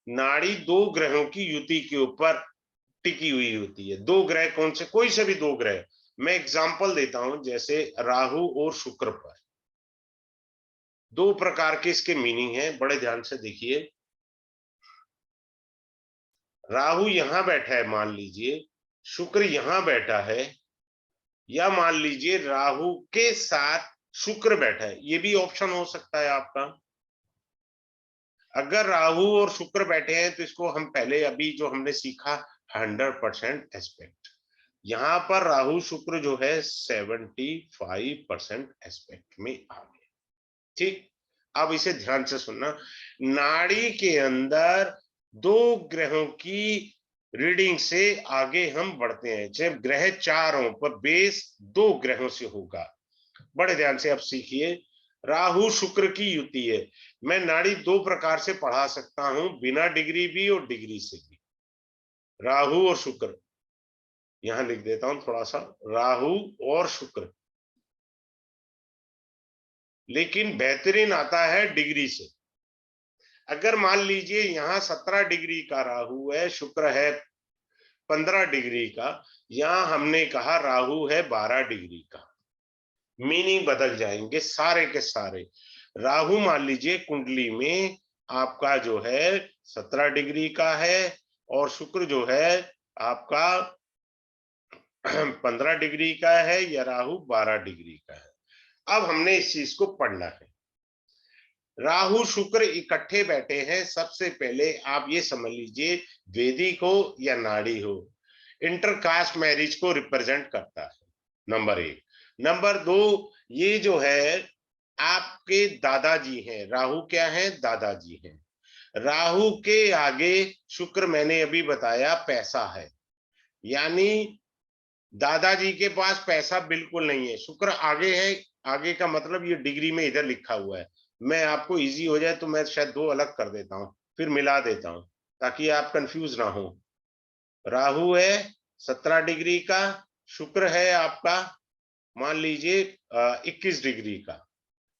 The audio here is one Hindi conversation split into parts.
नाड़ी दो ग्रहों की युति के ऊपर टिकी हुई होती है। दो ग्रह कौन से? कोई से भी दो ग्रह। मैं एग्जांपल देता हूं, जैसे राहु और शुक्र पर दो प्रकार के इसके मीनिंग है, बड़े ध्यान से देखिए। राहु यहां बैठा है मान लीजिए, शुक्र यहां बैठा है, या मान लीजिए राहु के साथ शुक्र बैठा है, ये भी ऑप्शन हो सकता है आपका। अगर राहु और शुक्र बैठे हैं तो इसको हम पहले अभी जो हमने सीखा 100% एस्पेक्ट, यहां पर राहु शुक्र जो है 75% एस्पेक्ट में आ गए। ठीक, अब इसे ध्यान से सुनना। नाड़ी के अंदर दो ग्रहों की रीडिंग से आगे हम बढ़ते हैं। जब ग्रह चार हों पर बेस दो ग्रहों से होगा। बड़े ध्यान से अब सीखिए। राहु शुक्र की युति है। मैं नाड़ी दो प्रकार से पढ़ा सकता हूं, बिना डिग्री भी और डिग्री से भी। राहु और शुक्र, यहां लिख देता हूं थोड़ा सा, राहु और शुक्र, लेकिन बेहतरीन आता है डिग्री से। अगर मान लीजिए यहां 17 डिग्री का राहु है, शुक्र है 15 डिग्री का, यहां हमने कहा राहु है 12 डिग्री का, मीनिंग बदल जाएंगे सारे के सारे। राहु मान लीजिए कुंडली में आपका जो है 17 डिग्री का है, और शुक्र जो है आपका 15 डिग्री का है, या राहु 12 डिग्री का है। अब हमने इस चीज को पढ़ना है। राहु शुक्र इकट्ठे बैठे हैं, सबसे पहले आप ये समझ लीजिए, वैदिक हो या नाड़ी हो, इंटरकास्ट मैरिज को रिप्रेजेंट करता है, नंबर एक। नंबर दो, ये जो है आपके दादाजी हैं। राहु क्या है? दादाजी हैं। राहु के आगे शुक्र, मैंने अभी बताया, पैसा है, यानी दादाजी के पास पैसा बिल्कुल नहीं है। शुक्र आगे है, आगे का मतलब ये डिग्री में इधर लिखा हुआ है। मैं आपको इजी हो जाए तो मैं शायद दो अलग कर देता हूं, फिर मिला देता हूं ताकि आप कंफ्यूज ना हो। राहु है 17 डिग्री का, शुक्र है आपका मान लीजिए 21 डिग्री का।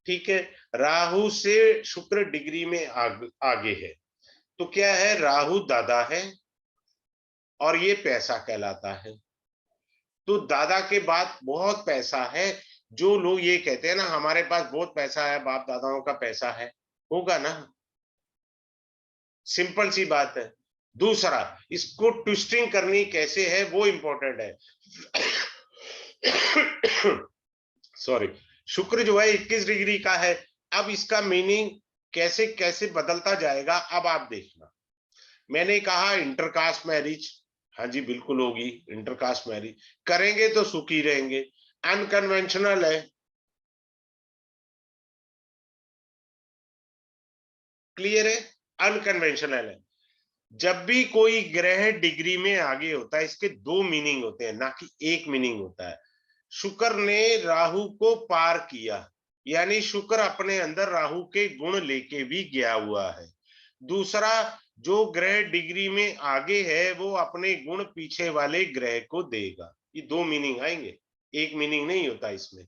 ठीक है, राहु से शुक्र डिग्री में आगे है, तो क्या है? राहु दादा है और ये पैसा कहलाता है। तो दादा के बाद बहुत पैसा है। जो लोग ये कहते हैं ना हमारे पास बहुत पैसा है, बाप दादाओं का पैसा है, होगा ना, सिंपल सी बात है। दूसरा, इसको ट्विस्टिंग करनी कैसे है वो इंपॉर्टेंट है। सॉरी, शुक्र जो है 21 डिग्री का है। अब इसका मीनिंग कैसे कैसे बदलता जाएगा, अब आप देखना। मैंने कहा इंटरकास्ट मैरिज, हाँ जी बिल्कुल होगी। इंटरकास्ट मैरिज करेंगे तो सुखी रहेंगे। अनकन्वेंशनल है, क्लियर है, अनकन्वेंशनल है। जब भी कोई ग्रह डिग्री में आगे होता है, इसके दो मीनिंग होते हैं, ना कि एक मीनिंग होता है। शुक्र ने राहु को पार किया, यानी शुक्र अपने अंदर राहु के गुण लेके भी गया हुआ है। दूसरा, जो ग्रह डिग्री में आगे है वो अपने गुण पीछे वाले ग्रह को देगा। ये दो मीनिंग आएंगे, एक मीनिंग नहीं होता इसमें।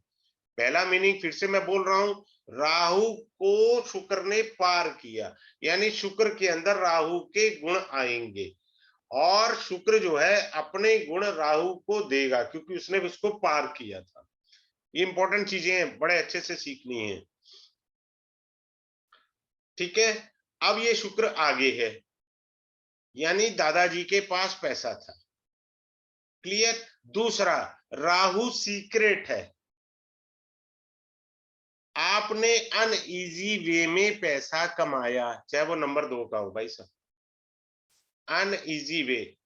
पहला मीनिंग फिर से मैं बोल रहा हूं, राहु को शुक्र ने पार किया, यानी शुक्र के अंदर राहु के गुण आएंगे, और शुक्र जो है अपने गुण राहु को देगा क्योंकि उसने उसको पार किया था। ये इंपॉर्टेंट चीजें हैं, बड़े अच्छे से सीखनी है। ठीक है, अब ये शुक्र आगे है, यानी दादाजी के पास पैसा था, क्लियर। दूसरा, राहु सीक्रेट है, आपने अनइजी वे में पैसा कमाया, चाहे वो नंबर दो का हो भाई साहब। अनइजी वे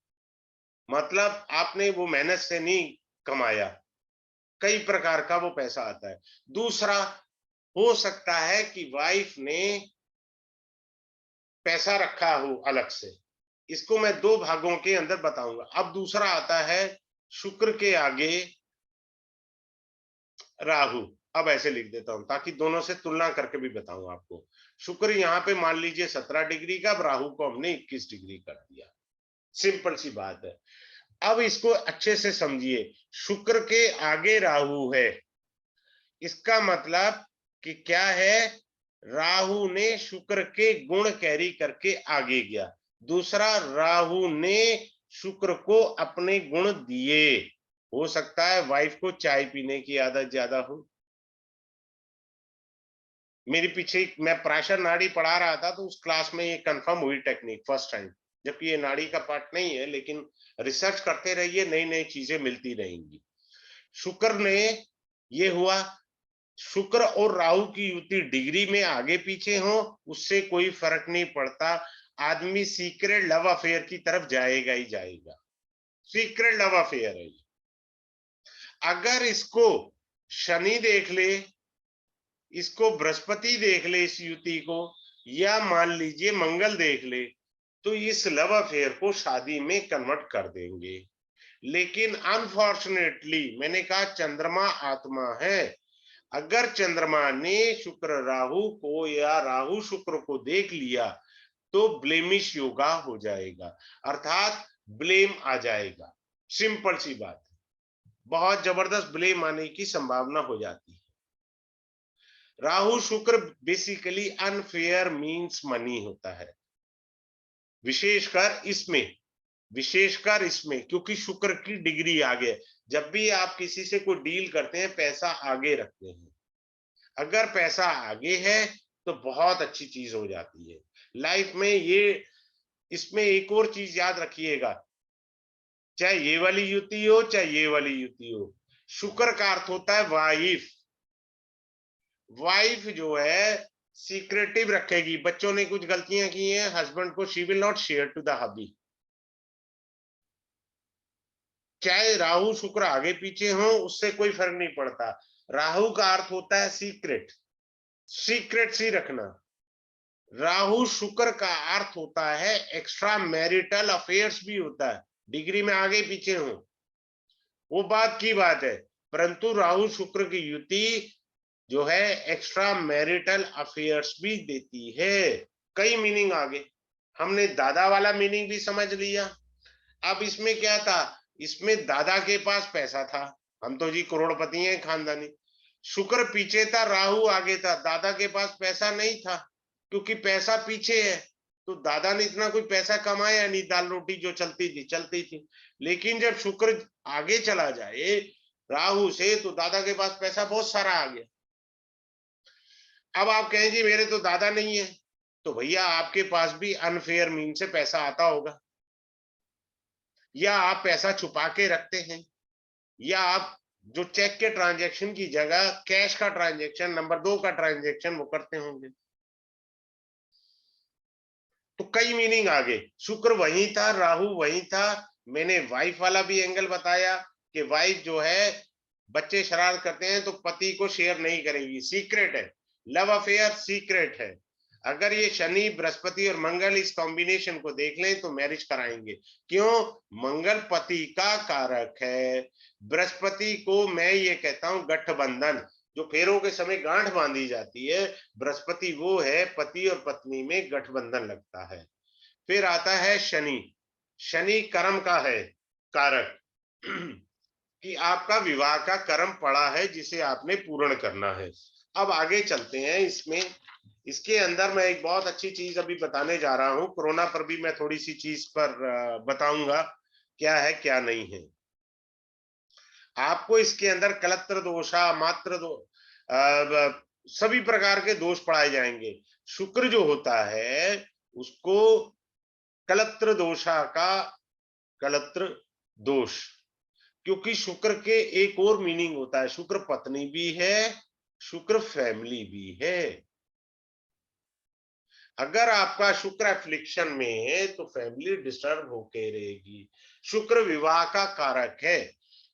मतलब आपने वो मेहनत से नहीं कमाया, कई प्रकार का वो पैसा आता है। दूसरा, हो सकता है कि वाइफ ने पैसा रखा हो अलग से, इसको मैं दो भागों के अंदर बताऊंगा। अब दूसरा आता है शुक्र के आगे राहु। अब ऐसे लिख देता हूं ताकि दोनों से तुलना करके भी बताऊं आपको। शुक्र यहां पे मान लीजिए 17 डिग्री का, अब राहु को हमने 21 डिग्री कर दिया, सिंपल सी बात है। अब इसको अच्छे से समझिए, शुक्र के आगे राहु है, इसका मतलब कि क्या है? राहु ने शुक्र के गुण कैरी करके आगे गया। दूसरा, राहु ने शुक्र को अपने गुण दिए। हो सकता है वाइफ को चाय पीने की आदत ज्यादा हो। मेरे पीछे मैं प्राशर नाड़ी पढ़ा रहा था, तो उस क्लास में ये कंफर्म हुई टेक्निक फर्स्ट टाइम। जबकि ये नाड़ी का पार्ट नहीं है, लेकिन रिसर्च करते रहिए, नई नई चीजें मिलती रहेंगी। शुक्र ने, ये हुआ, शुक्र और राहु की युति डिग्री में आगे पीछे हो उससे कोई फर्क नहीं पड़ता, आदमी सीक्रेट लव अफेयर की तरफ जाएगा ही जाएगा। सीक्रेट लव अफेयर है। अगर इसको शनि देख ले, इसको बृहस्पति देख ले इस युति को, या मान लीजिए मंगल देख ले, तो इस लव अफेयर को शादी में कन्वर्ट कर देंगे। लेकिन अनफॉर्चुनेटली मैंने कहा चंद्रमा आत्मा है। अगर चंद्रमा ने शुक्र राहु को या राहु शुक्र को देख लिया तो ब्लेमिश योगा हो जाएगा, अर्थात ब्लेम आ जाएगा। सिंपल सी बात है, बहुत जबरदस्त ब्लेम आने की संभावना हो जाती है। राहु शुक्र बेसिकली अनफेयर मींस मनी होता है, विशेषकर इसमें, विशेषकर इसमें, क्योंकि शुक्र की डिग्री आगे। जब भी आप किसी से कोई डील करते हैं, पैसा आगे रखते हैं। अगर पैसा आगे है तो बहुत अच्छी चीज हो जाती है लाइफ में। ये, इसमें एक और चीज याद रखिएगा, चाहे ये वाली युति हो चाहे ये वाली युति हो, शुक्र का अर्थ होता है वाइफ। वाइफ जो है सीक्रेटिव रखेगी। बच्चों ने कुछ गलतियां की हैं, हस्बैंड को she will not share to the hubby. चाहे राहु शुक्र आगे पीछे हो उससे कोई फर्क नहीं पड़ता। राहु का अर्थ होता है सीक्रेट, सीक्रेट सी रखना। राहु शुक्र का अर्थ होता है एक्स्ट्रा मैरिटल अफेयर्स भी होता है, डिग्री में आगे पीछे हो वो बात की बात है, परंतु राहु शुक्र की युति जो है एक्स्ट्रा मैरिटल अफेयर्स भी देती है। कई मीनिंग आगे, हमने दादा वाला मीनिंग भी समझ लिया। अब इसमें क्या था, इसमें दादा के पास पैसा था, हम तो जी करोड़पति हैं खानदानी। शुक्र पीछे था, राहु आगे था, दादा के पास पैसा नहीं था, क्योंकि पैसा पीछे है। तो दादा ने इतना कोई पैसा कमाया नहीं, दाल रोटी जो चलती थी चलती थी। लेकिन जब शुक्र आगे चला जाए राहु से, तो दादा के पास पैसा बहुत सारा आ गया। अब आप कहें जी मेरे तो दादा नहीं है, तो भैया आपके पास भी अनफेयर मीन से पैसा आता होगा, या आप पैसा छुपा के रखते हैं, या आप जो चेक के ट्रांजैक्शन की जगह कैश का ट्रांजैक्शन, नंबर 2 का ट्रांजैक्शन वो करते होंगे। तो कई मीनिंग आ गए। शुक्र वहीं था, राहु वहीं था। मैंने वाइफ वाला भी एंगल बताया कि वाइफ जो है बच्चे शरारत करते हैं तो पति को शेयर नहीं करेगी, सीक्रेट है। लव अफेयर सीक्रेट है। अगर ये शनि बृहस्पति और मंगल इस कॉम्बिनेशन को देख लें तो मैरिज कराएंगे। क्यों? मंगल पति का कारक है। बृहस्पति को मैं ये कहता हूं गठबंधन, जो फेरों के समय गांठ बांधी जाती है, बृहस्पति वो है, पति और पत्नी में गठबंधन लगता है। फिर आता है शनि। शनि कर्म का है कारक कि आपका विवाह का कर्म पड़ा है जिसे आपने पूर्ण करना है। अब आगे चलते हैं इसमें। इसके अंदर मैं एक बहुत अच्छी चीज अभी बताने जा रहा हूं, कोरोना पर भी मैं थोड़ी सी चीज पर बताऊंगा क्या है क्या नहीं है। आपको इसके अंदर कलत्र दोषा, मात्र सभी प्रकार के दोष पढ़ाए जाएंगे। शुक्र जो होता है उसको कलत्र दोषा का, कलत्र दोष, क्योंकि शुक्र के एक और मीनिंग होता है, शुक्र पत्नी भी है, शुक्र फैमिली भी है। अगर आपका शुक्र एफ्लिक्शन में है तो फैमिली डिस्टर्ब होके रहेगी। शुक्र विवाह का कारक है।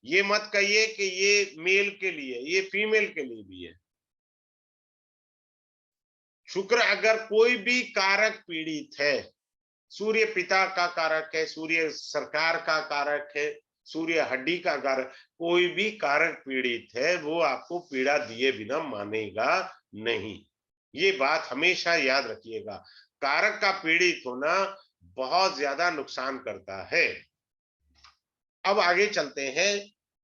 ये मत कहिए कि ये मेल के लिए, ये फीमेल के लिए भी है। शुक्र अगर कोई भी कारक पीड़ित है, सूर्य पिता का कारक है, सूर्य सरकार का कारक है, सूर्य हड्डी का कारक, कोई भी कारक पीड़ित है वो आपको पीड़ा दिए बिना मानेगा नहीं। ये बात हमेशा याद रखिएगा। कारक का पीड़ित होना बहुत ज्यादा नुकसान करता है। अब आगे चलते हैं।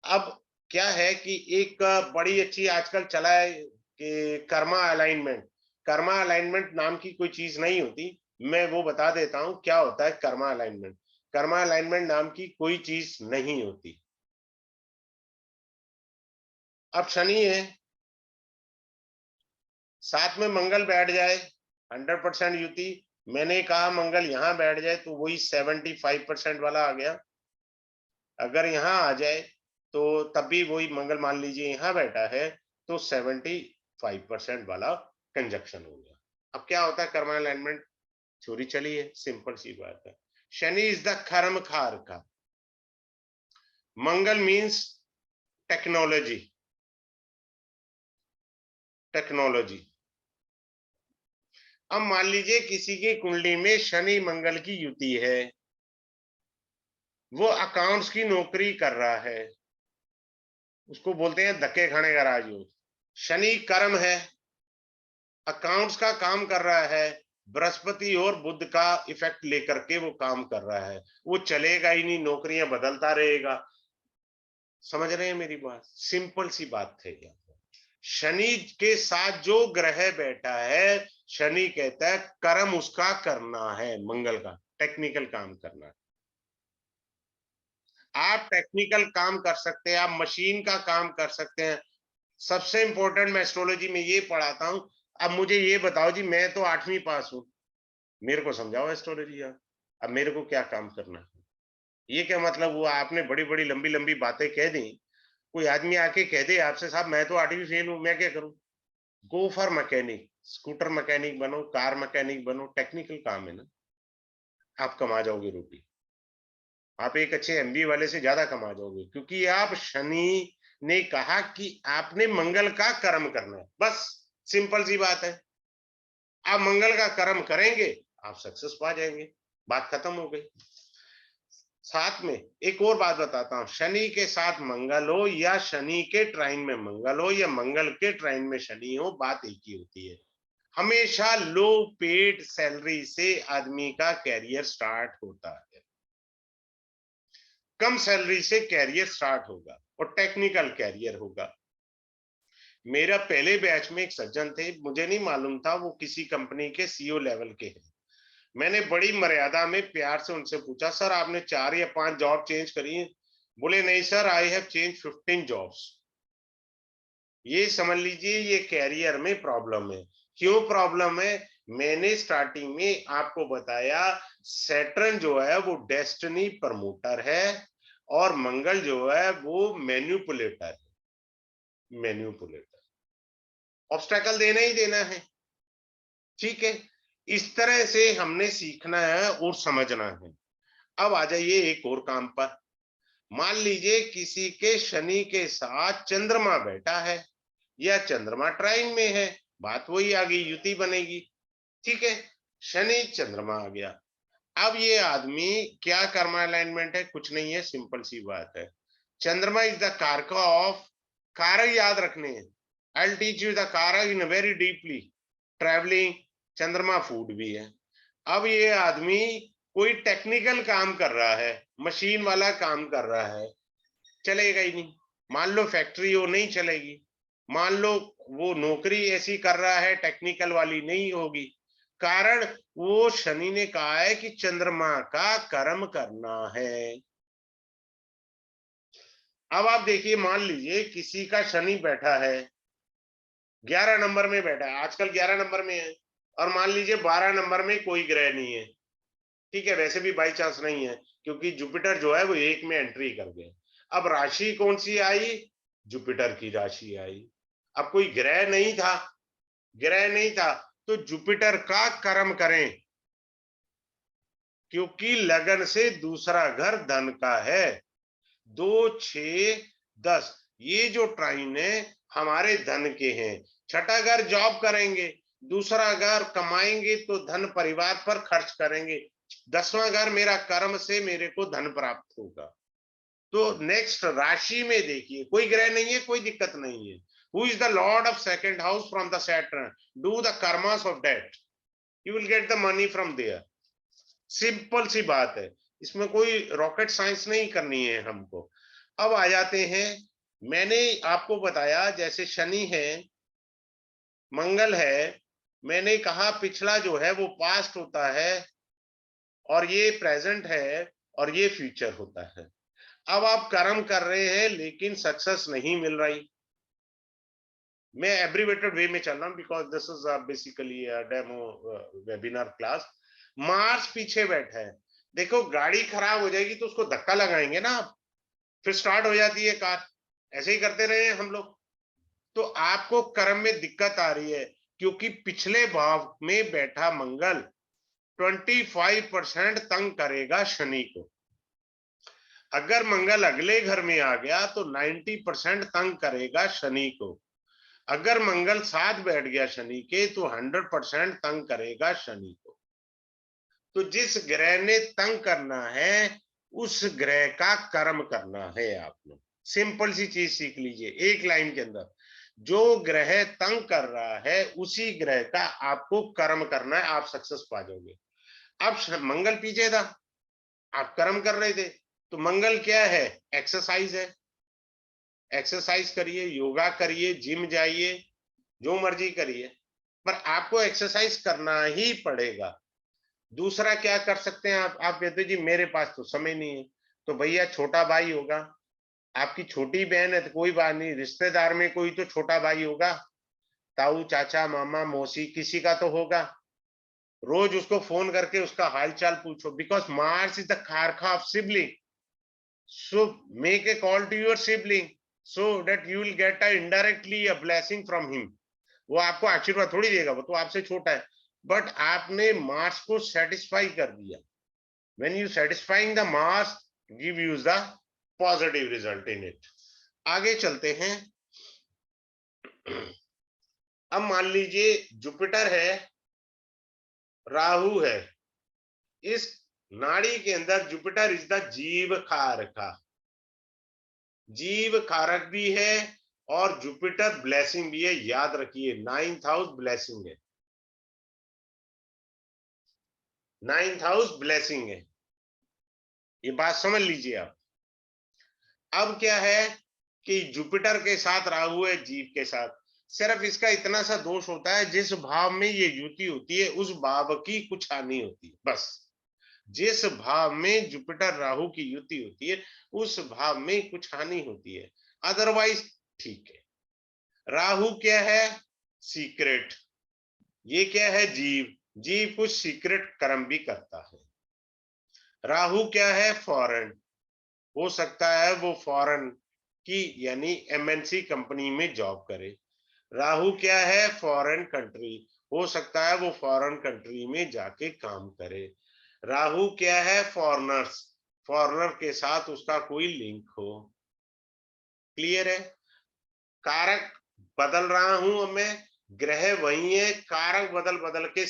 अब क्या है कि एक बड़ी अच्छी आजकल चला है कि कर्मा अलाइनमेंट। कर्मा अलाइनमेंट नाम की कोई चीज नहीं होती। मैं वो बता देता हूं क्या होता है कर्मा अलाइनमेंट। कर्मा अलाइनमेंट नाम की कोई चीज नहीं होती। अब शनि है, साथ में मंगल बैठ जाए, 100% युति। मैंने कहा मंगल यहां बैठ जाए तो वही 75% वाला आ गया। अगर यहाँ आ जाए तो तब भी वही मंगल, मान लीजिए यहाँ बैठा है तो 75% वाला कंजक्शन हो गया। अब क्या होता है कर्मा अलाइनमेंट, चोरी चली है, सिंपल सी बात है। शनि इज द कर्म खार का, मंगल मीन्स टेक्नोलॉजी, टेक्नोलॉजी। अब मान लीजिए किसी की कुंडली में शनि मंगल की युति है, वो अकाउंट्स की नौकरी कर रहा है, उसको बोलते हैं धक्के खाने का राजयोग। शनि कर्म है, अकाउंट्स का काम कर रहा है, बृहस्पति और बुध का इफेक्ट लेकर के वो काम कर रहा है, वो चलेगा ही नहीं, नौकरियां बदलता रहेगा। समझ रहे हैं मेरी बात, सिंपल सी बात है। शनि के साथ जो ग्रह बैठा है, शनि कहता है कर्म उसका करना है, मंगल का टेक्निकल काम करना है। आप टेक्निकल काम कर सकते हैं, आप मशीन का काम कर सकते हैं। सबसे इंपॉर्टेंट मैं एस्ट्रोलॉजी में ये पढ़ाता हूं। अब मुझे ये बताओ जी, मैं तो 8वीं पास हूं, मेरे को समझाओ एस्ट्रोलॉजी यार। अब मेरे को क्या काम करना है? ये क्या मतलब हुआ, आपने बड़ी बड़ी लंबी लंबी बातें कह दी, कोई आदमी आके कह दे आपसे साहब मैं तो 8वीं फेल हूं, मैं क्या करूं? Go for mechanic, scooter mechanic बनो, कार मैकेनिक बनो, टेक्निकल काम है ना, आप कमा जाओगे रोटी। आप एक अच्छे एमबीए वाले से ज्यादा कमा जाओगे, क्योंकि आप शनि ने कहा कि आपने मंगल का कर्म करना है, बस सिंपल सी बात है। आप मंगल का कर्म करेंगे, आप सक्सेस पा जाएंगे, बात खत्म हो गई। साथ में एक और बात बताता हूं, शनि के साथ मंगल हो या शनि के ट्राइन में मंगल हो या मंगल के ट्राइन में शनि हो, बात एक ही होती है। हमेशा लो पेड सैलरी से आदमी का कैरियर स्टार्ट होता है, कम सैलरी से कैरियर स्टार्ट होगा और टेक्निकल कैरियर होगा। मेरा पहले बैच में एक सज्जन थे, मुझे नहीं मालूम था वो किसी कंपनी के सीईओ लेवल के हैं। मैंने बड़ी मर्यादा में प्यार से उनसे पूछा, सर आपने 4 या 5 जॉब चेंज करी है? बोले नहीं sir, I have change 15 jobs. ये समझ लीजिए ये कैरियर में प्रॉब्लम है। क्यों प्रॉब्लम है? मैंने स्टार्टिंग में आपको बताया, सैटर्न जो है वो डेस्टिनी प्रमोटर है और मंगल जो है वो मैन्युपुलेटर है, मैन्युपुलेटर। ऑब्स्टेकल देना ही देना है, ठीक है। इस तरह से हमने सीखना है और समझना है। अब आ जाइए एक और काम पर। मान लीजिए किसी के शनि के साथ चंद्रमा बैठा है या चंद्रमा ट्राइन में है, बात वही आ गई, युति बनेगी, ठीक है। शनि चंद्रमा आ गया। अब ये आदमी क्या कर्मा अलाइनमेंट है? कुछ नहीं है, सिंपल सी बात है। चंद्रमा इज द कारक ऑफ, कारक याद रखने हैं। आई टीच यू द कारक इन वेरी डीपली। ट्रैवलिंग, चंद्रमा फूड भी है। अब ये आदमी कोई टेक्निकल काम कर रहा है, मशीन वाला काम कर रहा है, चलेगा ही नहीं। मान लो फैक्ट्री हो, नहीं चलेगी। मान लो वो नौकरी ऐसी कर रहा है टेक्निकल वाली, नहीं होगी। कारण वो शनि ने कहा है कि चंद्रमा का कर्म करना है। अब आप देखिए, मान लीजिए किसी का शनि बैठा है, 11 नंबर में बैठा है, आजकल 11 नंबर में है, और मान लीजिए 12 नंबर में कोई ग्रह नहीं है, ठीक है, वैसे भी बाई चांस नहीं है क्योंकि जुपिटर जो है वो 1 में एंट्री कर गया। अब राशि कौन सी आई? जुपिटर की राशि आई। अब कोई ग्रह नहीं था, ग्रह नहीं था तो जुपिटर का कर्म करें, क्योंकि लगन से दूसरा घर धन का है। 2, 6, 10 ये जो ट्राइन है हमारे धन के हैं। छठा घर जॉब करेंगे, दूसरा घर कमाएंगे तो धन परिवार पर खर्च करेंगे, 10वां घर मेरा कर्म से मेरे को धन प्राप्त होगा। तो नेक्स्ट राशि में देखिए, कोई ग्रह नहीं है, कोई दिक्कत नहीं है। Who is the lord of second house from the Saturn, do the karmas of that, you will get the money from there. Simple सी बात है, इसमें कोई रॉकेट साइंस नहीं करनी है हमको। अब आ जाते हैं, मैंने आपको बताया जैसे शनि है, मंगल है, मैंने कहा पिछला जो है वो पास्ट होता है और ये प्रेजेंट है और ये फ्यूचर होता है। अब आप कर्म कर रहे हैं लेकिन सक्सेस नहीं मिल रही। मैं एब्रीवेटेड वे में चल रहा हूँ because this is basically demo webinar class. Mars पीछे बैठा है, देखो गाड़ी खराब हो जाएगी तो उसको धक्का लगाएंगे ना आप, फिर स्टार्ट हो जाती है कार। ऐसे ही करते रहे हम लोग। तो आपको कर्म में दिक्कत आ रही है क्योंकि पिछले भाव में बैठा मंगल 25% तंग करेगा शनि को। अगर मंगल अगले घर में आ गया तो 90% तंग करेगा शनि को। अगर मंगल साथ बैठ गया शनि के तो 100% तंग करेगा शनि को। तो जिस ग्रह ने तंग करना है उस ग्रह का कर्म करना है आपने। सिंपल सी चीज सीख लीजिए एक लाइन के अंदर, जो ग्रह तंग कर रहा है उसी ग्रह का आपको कर्म करना है, आप सक्सेस पा जाओगे। अब मंगल पीछे था, आप कर्म कर रहे थे, तो मंगल क्या है? एक्सरसाइज है। एक्सरसाइज करिए, योगा करिए, जिम जाइए, जो मर्जी करिए, पर आपको एक्सरसाइज करना ही पड़ेगा। दूसरा क्या कर सकते हैं आप कहते जी मेरे पास तो समय नहीं है, तो भैया छोटा भाई होगा, आपकी छोटी बहन है तो कोई बात नहीं, रिश्तेदार में कोई तो छोटा भाई होगा, ताऊ चाचा मामा मौसी किसी का तो होगा। रोज उसको फोन करके उसका हालचाल पूछो, because Mars is the karaka of sibling. So make a call to your sibling so that you will get a indirectly a blessing from him। वो आपको आशीर्वाद थोड़ी देगा, वो तो आपसे छोटा है, बट आपने मार्स को सेटिस्फाई कर दिया। when you satisfying the Mars give you the positive result in it। आगे चलते हैं। अब मान लीजिए जुपिटर है, राहु है, इस नाड़ी के अंदर जुपिटर इज द जीव कारक, जीव कारक भी है और जुपिटर ब्लेसिंग भी है। याद रखिए 9th हाउस ब्लेसिंग है, 9th हाउस ब्लेसिंग है, ये बात समझ लीजिए आप। अब क्या है कि जुपिटर के साथ राहु है जीव के साथ, सिर्फ इसका इतना सा दोष होता है जिस भाव में ये युति होती है उस भाव की कुछ हानि होती है, बस। जिस भाव में जुपिटर राहु की युति होती है उस भाव में कुछ हानि होती है, अदरवाइज ठीक है। राहु क्या है? सीक्रेट। ये क्या है? जीव। जीव कुछ सीक्रेट कर्म भी करता है। राहु क्या है? फॉरेन। हो सकता है वो फॉरेन की यानी एमएनसी कंपनी में जॉब करे। राहु क्या है? Foreign country. हो सकता है वो फॉरेन कंट्री में जाके काम करे। राहु क्या है? फॉरेनर्स। फॉरेनर के साथ उसका कोई लिंक हो। क्लियर है? कारक बदल रहा हूं मैं, ग्रह वही है, कारक बदल बदल के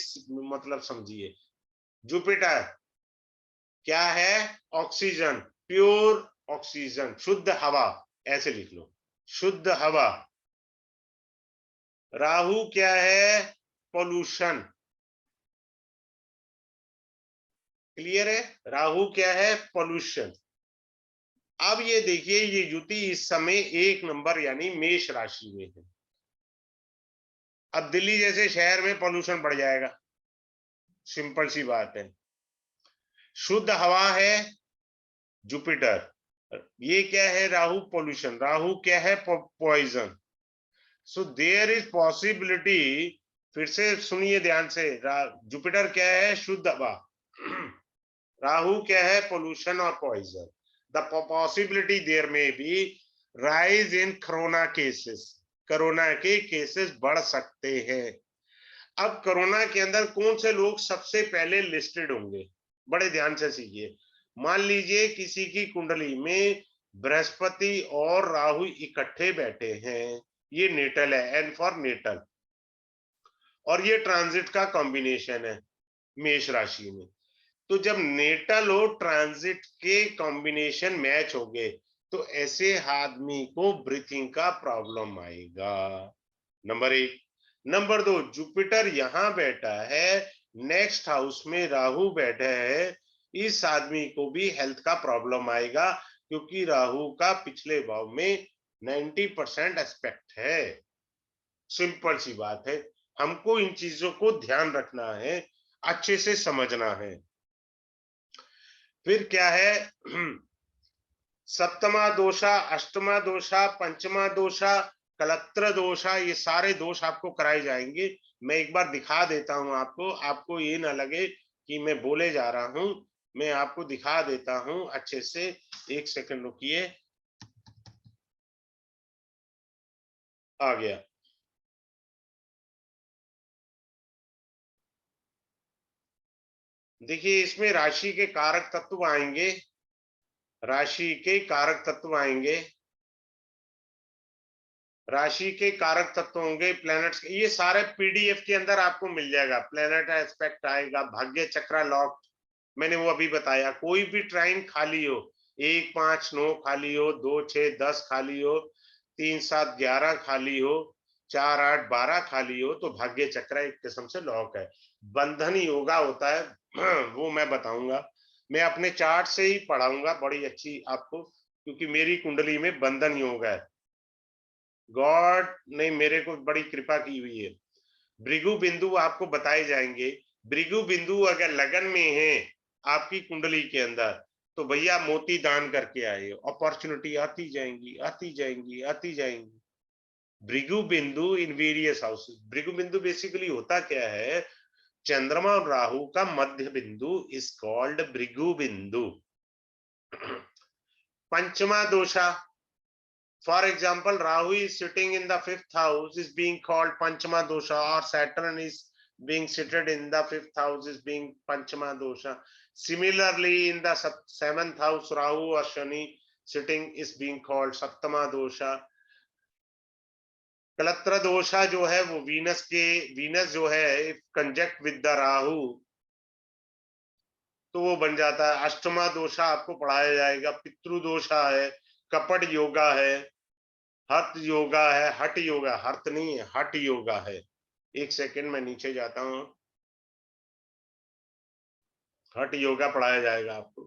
मतलब समझिए। जुपिटर क्या है? ऑक्सीजन, प्योर ऑक्सीजन, शुद्ध हवा, ऐसे लिख लो, शुद्ध हवा। राहु क्या है? पोल्यूशन। क्लियर है? राहु क्या है? पोल्यूशन। अब ये देखिए ये युति इस समय 1 नंबर यानी मेष राशि में है। अब दिल्ली जैसे शहर में पोल्यूशन बढ़ जाएगा, सिंपल सी बात है। शुद्ध हवा है जुपिटर, ये क्या है? राहु पोल्यूशन। राहु क्या है? Poison. So there is possibility, फिर से सुनिए ध्यान से, जुपिटर क्या है? शुद्ध हवा, राहु क्या है? पोल्यूशन और poison. The possibility there may be rise in corona cases, corona के केसेस बढ़ सकते हैं। अब कोरोना के अंदर कौन से लोग सबसे पहले लिस्टेड होंगे? बड़े ध्यान से सीखिए। मान लीजिए किसी की कुंडली में बृहस्पति और राहु इकट्ठे बैठे हैं, ये नेटल है, एन फॉर नेटल, और ये ट्रांजिट का कॉम्बिनेशन है मेष राशि में। तो जब नेटल और ट्रांजिट के कॉम्बिनेशन मैच हो गए तो ऐसे आदमी को ब्रीथिंग का प्रॉब्लम आएगा, नंबर 1। नंबर 2, जुपिटर यहां बैठा है, नेक्स्ट हाउस में राहु बैठा है, इस आदमी को भी हेल्थ का प्रॉब्लम आएगा क्योंकि राहु का पिछले भाव में 90% एस्पेक्ट है। सिंपल सी बात है, हमको इन चीजों को ध्यान रखना है, अच्छे से समझना है। फिर क्या है, सप्तमा दोषा, अष्टमा दोषा, पंचमा दोषा, कलत्र दोषा, ये सारे दोष आपको कराए जाएंगे। मैं एक बार दिखा देता हूं आपको, आपको ये ना लगे कि मैं बोले जा रहा हूं, मैं आपको दिखा देता हूं अच्छे से। एक सेकंड रुकिए, आ गया। देखिए इसमें राशि के कारक तत्व आएंगे, राशि के कारक तत्व आएंगे, राशि के कारक तत्व होंगे, प्लैनेट्स, ये सारे पीडीएफ के अंदर आपको मिल जाएगा। प्लैनेट एस्पेक्ट आएगा, भाग्य चक्रा लॉक, मैंने वो अभी बताया। कोई भी ट्राइन खाली हो, 1 5 9 खाली हो, 2 6 10 खाली हो, 3 7 11 खाली हो, 4 8 12 खाली हो, तो भाग्य चक्र एक किस्म से लॉक है। बंधन योगा होता है वो मैं बताऊंगा, मैं अपने चार्ट से ही पढ़ाऊंगा बड़ी अच्छी आपको, क्योंकि मेरी कुंडली में बंधन योग है। गॉड ने मेरे को बड़ी कृपा की हुई है। भृगु बिंदु आपको बताए जाएंगे। भृगु बिंदु अगर लगन में है आपकी कुंडली के अंदर, तो भैया मोती दान करके आए, अपॉर्चुनिटी आती जाएंगी, आती जाएंगी, आती जाएंगी। भृगु बिंदु इन वेरियस हाउसेस, भृगु बिंदु बेसिकली होता क्या है, चंद्रमा और राहु का मध्य बिंदु इज कॉल्ड भृगु बिंदु। पंचमा दोषा, for example, Rahu is sitting in the fifth house is being called Panchama dosha, or Saturn is being seated in the fifth house is being Panchama dosha. Similarly, in the seventh house, Rahu or Shani sitting is being called Saptama dosha. कलत्र दोषा जो है वो वीनस जो है कंजक्ट विद द राहु, तो वो बन जाता है अष्टमा दोषा, आपको पढ़ाया जाएगा। पितृ दोषा है, कपट योगा है, हठ योगा है, हठ योगा, हर्थ नहीं है, हठ योगा है। एक सेकंड में नीचे जाता हूं, हठ योगा पढ़ाया जाएगा आपको,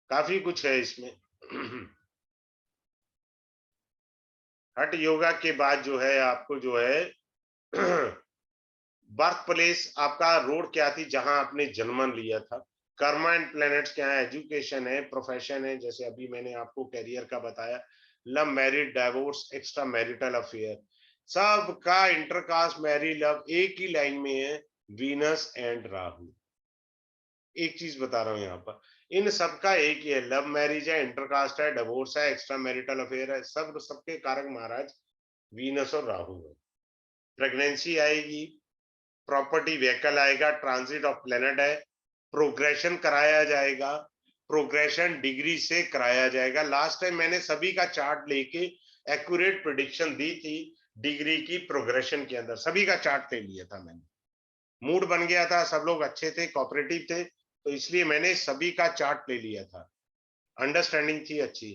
काफी कुछ है इसमें। हठ योगा के बाद जो है आपको जो है बर्थ प्लेस, आपका रोड क्या थी जहां आपने जन्म लिया था, कर्मा एंड प्लैनेट्स क्या है, एजुकेशन है, प्रोफेशन है, जैसे अभी मैंने आपको कैरियर का बताया, love married divorce extra marital affair, सबका इंटरकास्ट मैरिड लव एक ही लाइन में है, वीनस एंड राहु। एक चीज बता रहा हूं यहाँ पर, इन सबका एक ही है, लव मैरिज है, इंटरकास्ट है, डिवोर्स है, एक्स्ट्रा मैरिटल अफेयर है, सब सबके कारक महाराज वीनस और राहु है। प्रेगनेंसी आएगी, प्रॉपर्टी व्हीकल आएगा, ट्रांजिट ऑफ प्लेनेट है, प्रोग्रेशन कराया जाएगा, प्रोग्रेशन डिग्री से कराया जाएगा। लास्ट टाइम मैंने सभी का चार्ट लेके एक्यूरेट प्रेडिक्शन दी थी डिग्री की प्रोग्रेशन के अंदर, सभी का चार्ट ले लिया था मैंने, मूड बन गया था, सब लोग अच्छे थे, कोऑपरेटिव थे, तो इसलिए मैंने सभी का चार्ट ले लिया था, अंडरस्टैंडिंग थी अच्छी।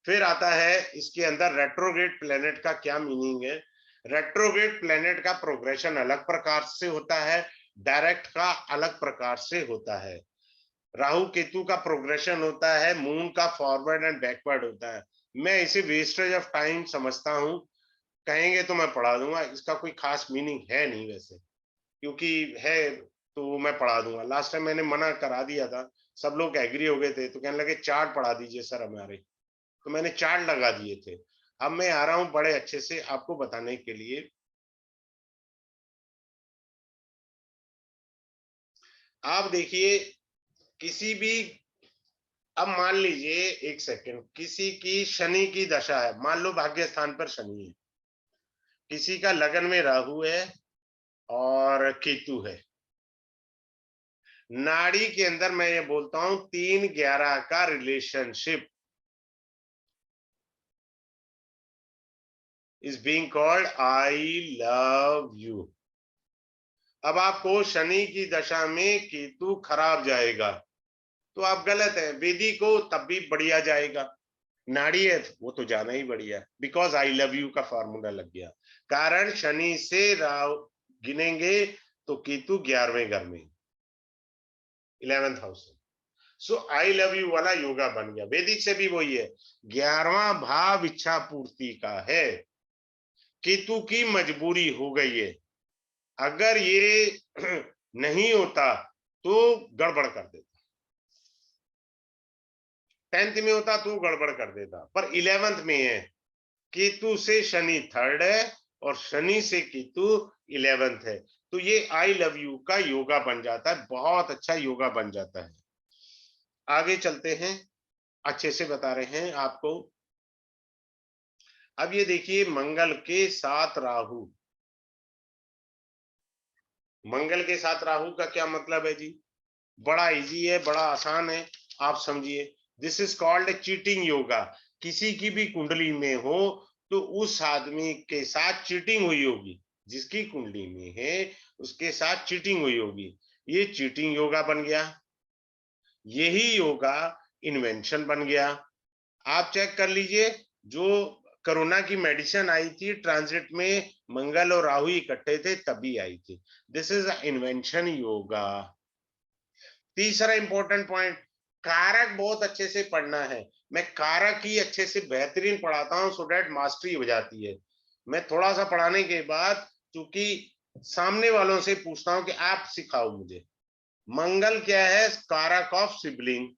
फिर आता है इसके अंदर रेट्रोग्रेड प्लेनेट का क्या मीनिंग है। रेट्रोग्रेड प्लेनेट का प्रोग्रेशन अलग प्रकार से होता है, डायरेक्ट का अलग प्रकार से होता है। राहु केतु का प्रोग्रेशन होता है, मून का फॉरवर्ड एंड बैकवर्ड होता है। मैं इसे वेस्टेज ऑफ टाइम समझता हूं, कहेंगे तो मैं पढ़ा दूंगा, इसका कोई खास मीनिंग है नहीं वैसे, क्योंकि है तो मैं पढ़ा दूंगा। लास्ट टाइम मैंने मना करा दिया था, सब लोग एग्री हो गए थे, तो कहने लगे चार्ट पढ़ा दीजिए सर हमारे, तो मैंने चार्ट लगा दिए थे। अब मैं आ रहा हूं बड़े अच्छे से आपको बताने के लिए। आप देखिए किसी भी, अब मान लीजिए एक सेकंड, किसी की शनि की दशा है, मान लो भाग्य स्थान पर शनि है, किसी का लगन में राहु है और केतु है, नाड़ी के अंदर मैं ये बोलता हूं 3-11 का relationship is being called I love you. अब आपको शनि की दशा में केतु खराब जाएगा तो आप गलत है, वेदी को तब भी बढ़िया जाएगा, नाड़ी है वो तो जाना ही बढ़िया, बिकॉज आई लव यू का फॉर्मूला लग गया। कारण शनि से राव गिनेंगे तो केतु 11वें घर में, 11th हाउस में, सो आई लव यू वाला योगा बन गया। वैदिक से भी वही है, 11वां भाव इच्छा पूर्ति का है, केतु की मजबूरी हो गई है, अगर ये नहीं होता तो गड़बड़ कर देता, 10th में होता तो गड़बड़ कर देता, पर 11th में है, केतु से शनि थर्ड है और शनि से केतु 11th है, तो ये आई लव यू का योगा बन जाता है, बहुत अच्छा योगा बन जाता है। आगे चलते हैं, अच्छे से बता रहे हैं आपको। अब ये देखिए मंगल के साथ राहु, मंगल के साथ राहु का क्या मतलब है जी? बड़ा इजी है, बड़ा आसान है, आप समझिए। This is called cheating yoga. किसी की भी कुंडली में हो तो उस आदमी के साथ चीटिंग हुई होगी, जिसकी कुंडली में है उसके साथ चीटिंग हुई होगी, ये चीटिंग योगा बन गया। यही योगा इन्वेंशन बन गया। आप चेक कर लीजिए, जो कोरोना की मेडिसिन आई थी ट्रांजिट में मंगल और राहु इकट्ठे थे तभी आई थी। This is invention yoga. तीसरा इंपॉर्टेंट पॉइंट, कारक बहुत अच्छे से पढ़ना है। मैं कारक ही अच्छे से बेहतरीन पढ़ाता हूं सो दैट मास्टरी हो जाती है। मैं थोड़ा सा पढ़ाने के बाद चूंकि सामने वालों से पूछता हूं कि आप सिखाओ मुझे। मंगल क्या है? कारक ऑफ सिबलिंग।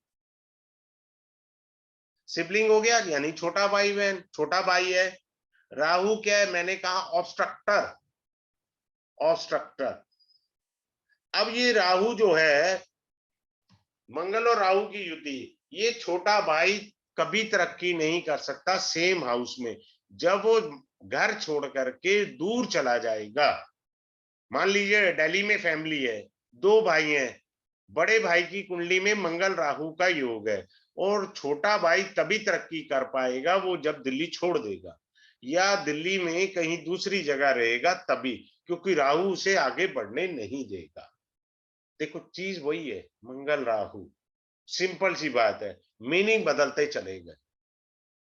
सिबलिंग हो गया यानी छोटा भाई बहन, छोटा भाई है। राहु क्या है? मैंने कहा ऑब्स्ट्रक्टर, ऑब्स्ट्रक्टर। अब ये राहु जो है, मंगल और राहु की युति, ये छोटा भाई कभी तरक्की नहीं कर सकता सेम हाउस में। जब वो घर छोड़ करके दूर चला जाएगा, मान लीजिए दिल्ली में फैमिली है, दो भाई हैं, बड़े भाई की कुंडली में मंगल राहु का योग है, और छोटा भाई तभी तरक्की कर पाएगा वो जब दिल्ली छोड़ देगा या दिल्ली में कहीं दूसरी जगह रहेगा तभी, क्योंकि राहु उसे आगे बढ़ने नहीं देगा। देखो चीज वही है, मंगल राहु, सिंपल सी बात है, मीनिंग बदलते चले गए।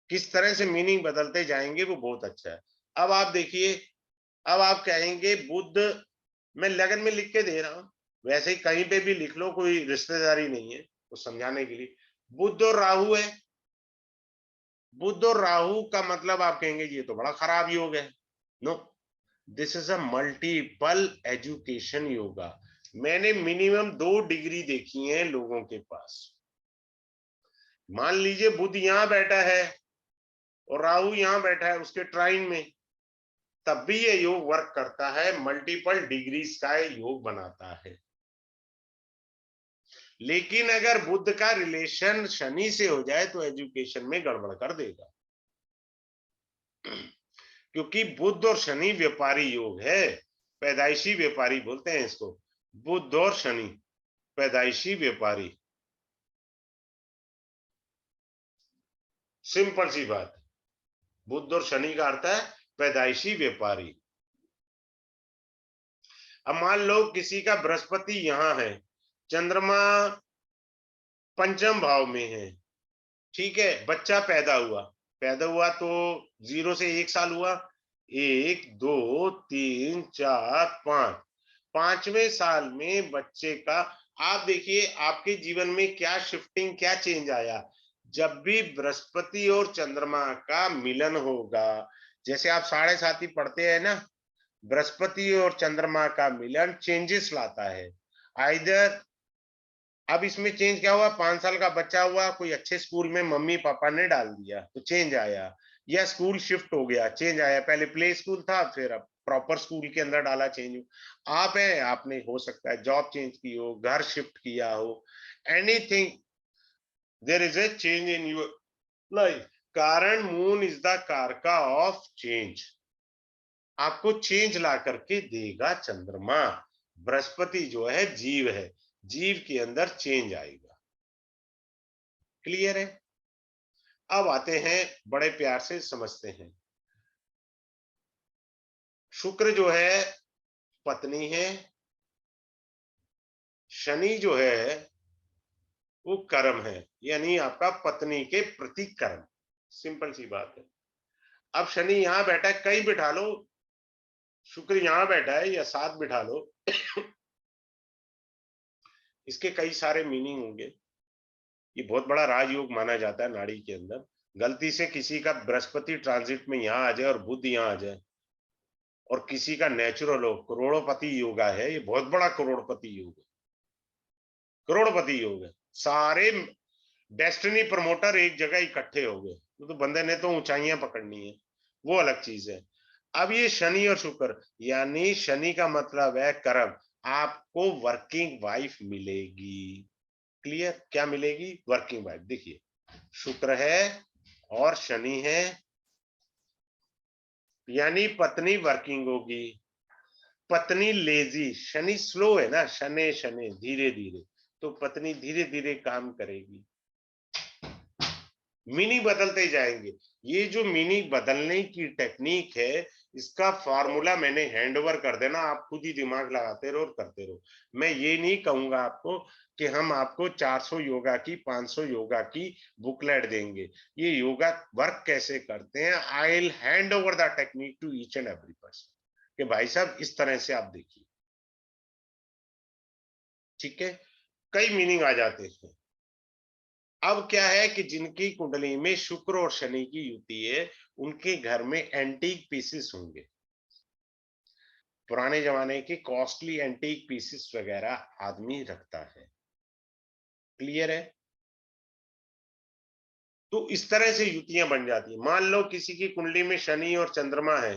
किस तरह से मीनिंग बदलते जाएंगे वो बहुत अच्छा है। अब आप देखिए, अब आप कहेंगे बुध, मैं लगन में लिख के दे रहा हूं, वैसे ही कहीं पे भी लिख लो, कोई रिश्तेदारी नहीं है, तो समझाने के लिए। बुध और राहु है, बुध और राहु का मतलब आप कहेंगे ये तो बड़ा खराब योग है। No, this is a multiple education yoga. मैंने मिनिमम 2 डिग्री देखी है लोगों के पास। मान लीजिए बुध यहां बैठा है और राहु यहां बैठा है उसके ट्राइन में, तब भी ये योग वर्क करता है, मल्टीपल डिग्रीज का योग बनाता है। लेकिन अगर बुध का रिलेशन शनि से हो जाए तो एजुकेशन में गड़बड़ कर देगा, क्योंकि बुध और शनि व्यापारी योग है, पैदाइशी व्यापारी बोलते हैं इसको। बुध और शनि पैदाइशी व्यापारी, सिंपल सी बात। बुध और शनि का अर्थ है पैदाइशी व्यापारी। अब मान लो किसी का बृहस्पति यहां है, चंद्रमा पंचम भाव में है, ठीक है, बच्चा पैदा हुआ, पैदा हुआ तो 0 से 1 साल हुआ, 1 2 3 4 5, 5वें साल में बच्चे का, आप देखिए आपके जीवन में क्या शिफ्टिंग, क्या चेंज आया। जब भी बृहस्पति और चंद्रमा का मिलन होगा, जैसे आप 7.5 पढ़ते हैं ना, बृहस्पति और चंद्रमा का मिलन चेंजेस लाता है। आइदर, अब इसमें चेंज क्या हुआ, 5 साल का बच्चा हुआ, कोई अच्छे स्कूल में मम्मी पापा ने डाल दिया तो चेंज आया, या स्कूल शिफ्ट हो गया, चेंज आया, पहले प्ले स्कूल था फिर अब प्रॉपर स्कूल के अंदर डाला, चेंज हो। आप है, आपने हो सकता है जॉब चेंज की हो, घर शिफ्ट किया हो, anything, there is a change in your life. कारण moon is the karaka of change, आपको चेंज ला करके देगा चंद्रमा। बृहस्पति जो है जीव है, जीव के अंदर चेंज आएगा। क्लियर है? अब आते हैं, बड़े प्यार से समझते हैं। शुक्र जो है पत्नी है, शनि जो है वो कर्म है, यानी आपका पत्नी के प्रति कर्म। सिंपल सी बात है। अब शनि यहां बैठा है, कहीं बिठा लो, शुक्र यहां बैठा है या साथ बिठा लो, इसके कई सारे मीनिंग होंगे। ये बहुत बड़ा राजयोग माना जाता है नाड़ी के अंदर। गलती से किसी का बृहस्पति ट्रांजिट में यहां आ जाए और बुध यहां आ जाए, और किसी का नेचुरल हो, करोड़पति योगा है, ये बहुत बड़ा करोड़पति योग है, करोड़पति योग है। सारे डेस्टिनी प्रमोटर एक जगह इकट्ठे हो गए, तो बंदे ने तो ऊंचाइयां पकड़नी है, वो अलग चीज है। अब ये शनि और शुक्र, यानी शनि का मतलब है कर्म, आपको वर्किंग वाइफ मिलेगी। क्लियर? क्या मिलेगी? Working wife. देखिए, शुक्र है और शनि है, यानी पत्नी वर्किंग होगी। पत्नी लेजी, शनि स्लो है ना, शनि शनि धीरे धीरे, तो पत्नी धीरे धीरे काम करेगी। मीनिंग बदलते जाएंगे। ये जो मीनिंग बदलने की टेक्निक है, इसका फॉर्मूला मैंने हैंड ओवर कर देना, आप खुद ही दिमाग लगाते रहो और करते रहो। मैं ये नहीं कहूंगा आपको कि हम आपको 400 योगा की 500 योगा की बुकलेट देंगे। ये योगा वर्क कैसे करते हैं, I will hand over the technique to each and every person, कि भाई साहब इस तरह से आप देखिए। ठीक है? कई मीनिंग आ जाते हैं। अब क्या है कि जिनकी कुंडली में शुक्र और शनि की युति है, उनके घर में एंटीक पीसेस होंगे, पुराने जमाने के कॉस्टली एंटीक पीसेस वगैरह आदमी रखता है। क्लियर है? तो इस तरह से युतियां बन जाती है। मान लो किसी की कुंडली में शनि और चंद्रमा है,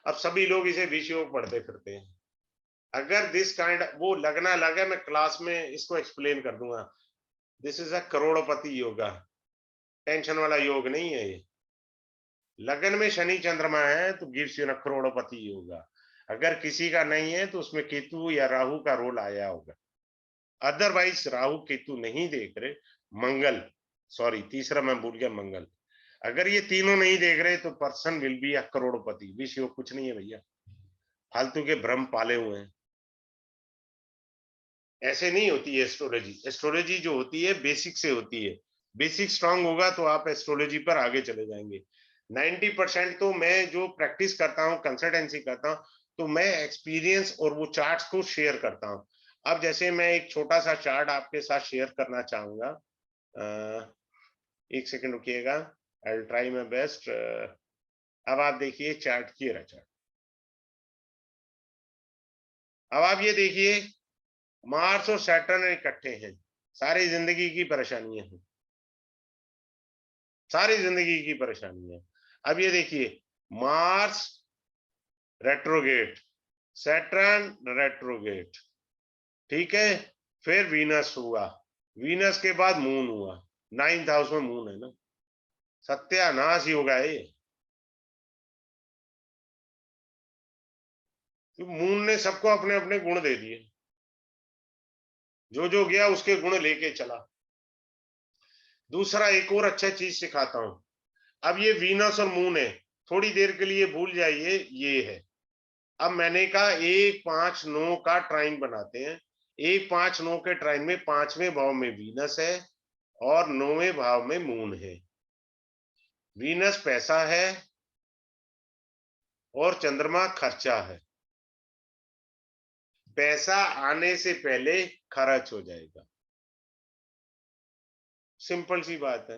अब सभी लोग इसे विष योग पढ़ते फिरते हैं। अगर दिस काइंड, वो लगना लगे, मैं क्लास में इसको एक्सप्लेन कर दूंगा। This is a Crorepati yoga, tension वाला योग नहीं है ये। लगन में शनि चंद्रमा है तो गिव्स यू न करोड़पति होगा। अगर किसी का नहीं है तो उसमें केतु या राहु का रोल आया होगा। अदरवाइज राहु केतु नहीं देख रहे, मंगल, सॉरी तीसरा मैं भूल गया, मंगल, अगर ये तीनों नहीं देख रहे तो पर्सन विल बी अ करोड़पति। विष योग कुछ नहीं है भैया, फालतू के भ्रम पाले हुए हैं। ऐसे नहीं होती है एस्ट्रोलॉजी। एस्ट्रोलॉजी जो होती है बेसिक से होती है, बेसिक स्ट्रांग होगा तो आप एस्ट्रोलॉजी पर आगे चले जाएंगे। 90% तो मैं जो प्रैक्टिस करता हूँ, कंसल्टेंसी करता हूँ, तो मैं एक्सपीरियंस और वो चार्ट्स को शेयर करता हूँ। अब जैसे मैं एक छोटा सा चार्ट आपके साथ शेयर करना चाहूंगा, एक सेकंड रुकिएगा, I will try my best. अब आप देखिए चार्ट की रहा चार्ट। अब आप ये देखिए, मार्स और सैटर्न इकट्ठे हैं, सारी जिंदगी की परेशानियां हैं, सारी जिंदगी की परेशानी है। अब ये देखिए, मार्स रेट्रोगेट, सैटर्न रेट्रोगेट, ठीक है, फिर वीनस हुआ, वीनस के बाद मून हुआ, 9th हाउस में मून है ना, सत्यानाश ही होगा ये। मून ने सबको अपने अपने गुण दे दिए, जो जो गया उसके गुण लेके चला। दूसरा एक और अच्छा चीज सिखाता हूं। अब ये वीनस और मून है, थोड़ी देर के लिए भूल जाइए ये है। अब मैंने कहा 1-5-9 का ट्राइन बनाते हैं। 1-5-9 के ट्राइन में 5वें भाव में वीनस है और 9वें भाव में मून है। वीनस पैसा है और चंद्रमा खर्चा है। पैसा आने से पहले खर्च हो जाएगा, सिंपल सी बात है।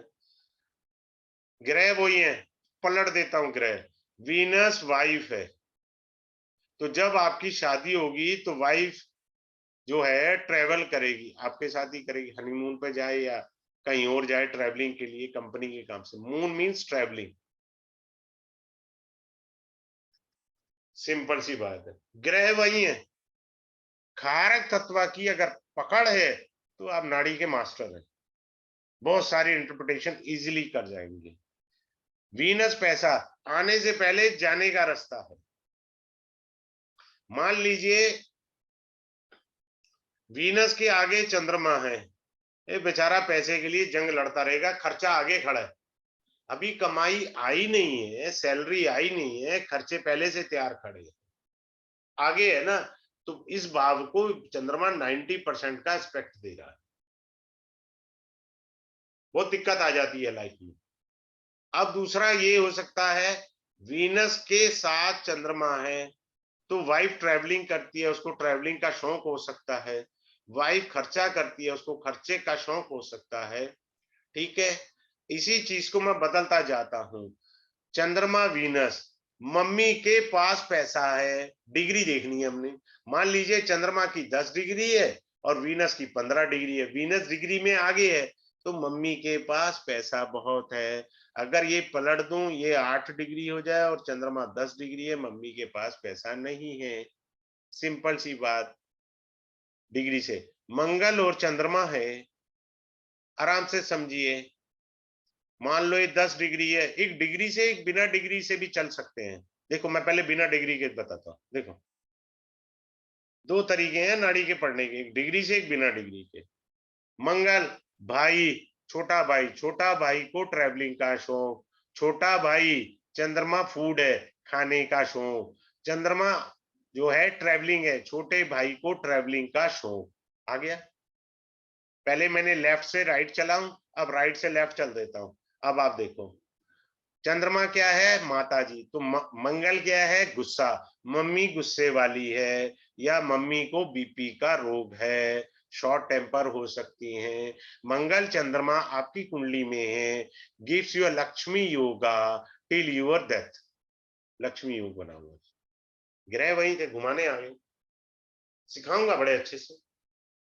ग्रह वही है, पलट देता हूं ग्रह। वीनस वाइफ है, तो जब आपकी शादी होगी तो वाइफ जो है ट्रेवल करेगी, आपके साथ ही करेगी, हनीमून पे जाए या कहीं और जाए ट्रेवलिंग के लिए, कंपनी के काम से। मून मीन्स ट्रेवलिंग, सिंपल सी बात है। ग्रह वही है, खारक तत्व की अगर पकड़ है तो आप नाड़ी के मास्टर हैं, बहुत सारी इंटरप्रिटेशन इजीली कर जाएंगे। वीनस पैसा, आने से पहले जाने का रास्ता है। मान लीजिए वीनस के आगे चंद्रमा है, ये बेचारा पैसे के लिए जंग लड़ता रहेगा, खर्चा आगे खड़ा है, अभी कमाई आई नहीं है, सैलरी आई नहीं है, खर्चे पहले से तैयार खड़े हैं, आगे है ना। तो इस भाव को चंद्रमा 90% का एस्पेक्ट दे रहा है, बहुत दिक्कत आ जाती है लाइफ में। अब दूसरा ये हो सकता है, वीनस के साथ चंद्रमा है तो वाइफ ट्रैवलिंग करती है, उसको ट्रैवलिंग का शौक हो सकता है। वाइफ खर्चा करती है, उसको खर्चे का शौक हो सकता है। ठीक है, इसी चीज को मैं बदलता जाता हूं। चंद्रमा वीनस, मम्मी के पास पैसा है, डिग्री देखनी है हमने। मान लीजिए चंद्रमा की 10 डिग्री है और वीनस की 15 डिग्री है, वीनस डिग्री में आगे है, तो मम्मी के पास पैसा बहुत है। अगर ये पलट दूं, ये 8 डिग्री हो जाए और चंद्रमा 10 डिग्री है, मम्मी के पास पैसा नहीं है। सिंपल सी बात, डिग्री से। मंगल और चंद्रमा है, आराम से समझिए। मान लो ये 10 डिग्री है, एक डिग्री से, एक बिना डिग्री से भी चल सकते हैं। देखो मैं पहले बिना डिग्री के बताता हूँ। देखो, दो तरीके हैं नाड़ी के पढ़ने के, एक डिग्री से, एक बिना डिग्री के। मंगल भाई, छोटा भाई को ट्रैवलिंग का शौक, छोटा भाई। चंद्रमा फूड है, खाने का शौक। चंद्रमा जो है ट्रैवलिंग है, छोटे भाई को ट्रैवलिंग का शौक। आ गया। पहले मैंने लेफ्ट से राइट चला हूं, अब राइट से लेफ्ट चल देता हूं। अब आप देखो, चंद्रमा क्या है? माता जी। तो मंगल क्या है? गुस्सा। मम्मी गुस्से वाली है, या मम्मी को बीपी का रोग है, शॉर्ट टेम्पर हो सकती हैं। मंगल चंद्रमा आपकी कुंडली में है, gives you Lakshmi yoga till your death. Lakshmi योग बना हुआ, ग्रह वहीं थे, घुमाने आ गए। सिखाऊंगा बड़े अच्छे से।